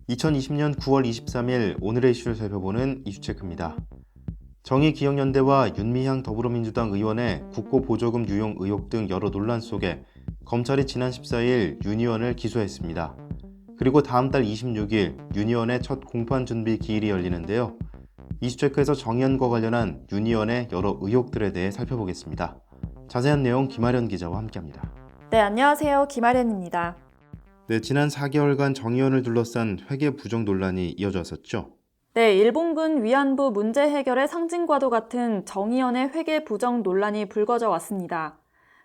2020년 9월 23일 오늘의 이슈를 살펴보는 이슈체크입니다. 정의기억연대와 윤미향 더불어민주당 의원의 국고보조금 유용 의혹 등 여러 논란 속에 검찰이 지난 14일 윤 의원을 기소했습니다. 그리고 다음 달 26일 윤 의원의 첫 공판 준비 기일이 열리는데요. 이슈체크에서 정 의원과 관련한 윤 의원의 여러 의혹들에 대해 살펴보겠습니다. 자세한 내용 김아련 기자와 함께합니다. 네, 안녕하세요. 김아련입니다. 네, 지난 4개월간 정 의원을 둘러싼 회계 부정 논란이 이어져 왔었죠. 네, 일본군 위안부 문제 해결의 상징과도 같은 정 의원의 회계 부정 논란이 불거져 왔습니다.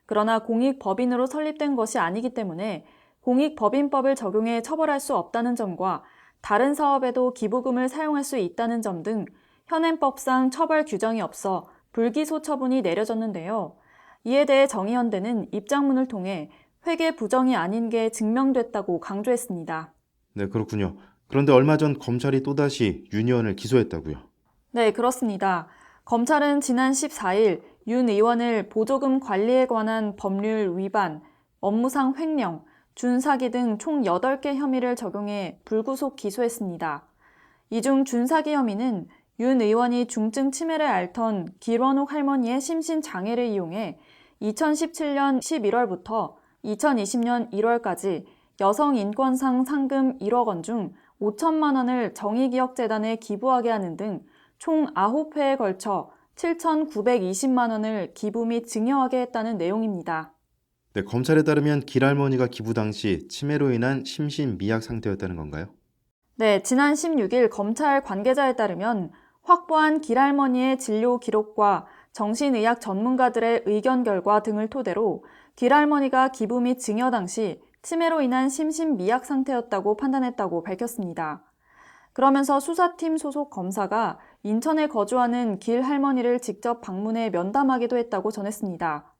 그러나 공익법인으로 설립된 것이 아니기 때문에 공익법인법을 적용해 처벌할 수 없다는 점과 다른 사업에도 기부금을 사용할 수 있다는 점 등 현행법상 처벌 규정이 없어 불기소 처분이 내려졌는데요. 이에 대해 정 의원대는 입장문을 통해 회계 부정이 아닌 게 증명됐다고 강조했습니다. 네, 그렇군요. 그런데 얼마 전 검찰이 또다시 윤 의원을 기소했다고요. 네, 그렇습니다. 검찰은 지난 14일 윤 의원을 보조금 관리에 관한 법률 위반, 업무상 횡령, 준사기 등 총 8개 혐의를 적용해 불구속 기소했습니다. 이 중 준사기 혐의는 윤 의원이 중증 치매를 앓던 길원욱 할머니의 심신장애를 이용해 2017년 11월부터 2020년 1월까지 여성인권상 상금 1억 원 중 5천만 원을 정의기억재단에 기부하게 하는 등 총 9회에 걸쳐 7,920만 원을 기부 및 증여하게 했다는 내용입니다. 네, 검찰에 따르면 길할머니가 기부 당시 치매로 인한 심신미약 상태였다는 건가요? 네, 지난 16일 검찰 관계자에 따르면 확보한 길할머니의 진료 기록과 정신의학 전문가들의 의견 결과 등을 토대로 길할머니가 기부 및 증여 당시 치매로 인한 심신미약 상태였다고 판단했다고 밝혔습니다. 그러면서 수사팀 소속 검사가 인천에 거주하는 길할머니를 직접 방문해 면담하기도 했다고 전했습니다.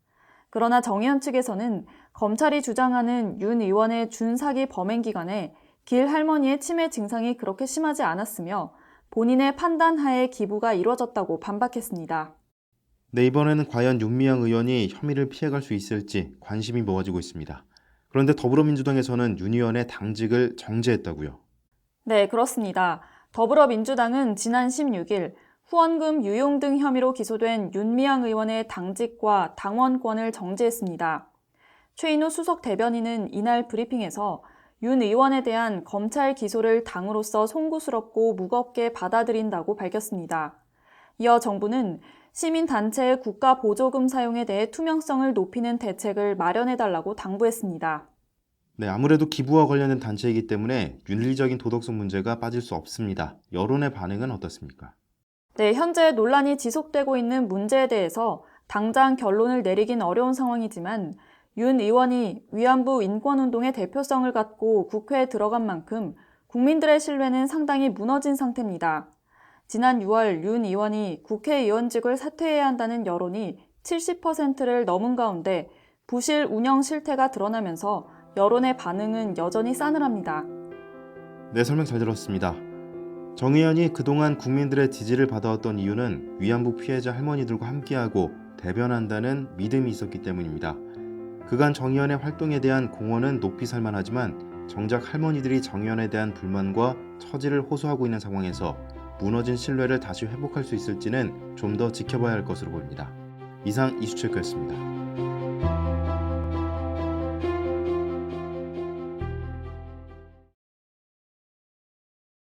그러나 정 의원 측에서는 검찰이 주장하는 윤 의원의 준사기 범행 기간에 길할머니의 치매 증상이 그렇게 심하지 않았으며 본인의 판단하에 기부가 이루어졌다고 반박했습니다. 네, 이번에는 과연 윤미향 의원이 혐의를 피해갈 수 있을지 관심이 모아지고 있습니다. 그런데 더불어민주당에서는 윤 의원의 당직을 정지했다고요. 네, 그렇습니다. 더불어민주당은 지난 16일 후원금 유용 등 혐의로 기소된 윤미향 의원의 당직과 당원권을 정지했습니다. 최인호 수석 대변인은 이날 브리핑에서 윤 의원에 대한 검찰 기소를 당으로서 송구스럽고 무겁게 받아들인다고 밝혔습니다. 이어 정부는 시민단체의 국가 보조금 사용에 대해 투명성을 높이는 대책을 마련해달라고 당부했습니다. 네, 아무래도 기부와 관련된 단체이기 때문에 윤리적인 도덕성 문제가 빠질 수 없습니다. 여론의 반응은 어떻습니까? 네, 현재 논란이 지속되고 있는 문제에 대해서 당장 결론을 내리긴 어려운 상황이지만 윤 의원이 위안부 인권운동의 대표성을 갖고 국회에 들어간 만큼 국민들의 신뢰는 상당히 무너진 상태입니다. 지난 6월 윤 의원이 국회의원직을 사퇴해야 한다는 여론이 70%를 넘은 가운데 부실 운영 실태가 드러나면서 여론의 반응은 여전히 싸늘합니다. 네, 설명 잘 들었습니다. 정 의원이 그동안 국민들의 지지를 받아왔던 이유는 위안부 피해자 할머니들과 함께하고 대변한다는 믿음이 있었기 때문입니다. 그간 정 의원의 활동에 대한 공헌은 높이 살만하지만 정작 할머니들이 정 의원에 대한 불만과 처지를 호소하고 있는 상황에서 무너진 신뢰를 다시 회복할 수 있을지는 좀 더 지켜봐야 할 것으로 보입니다. 이상 이슈체크였습니다.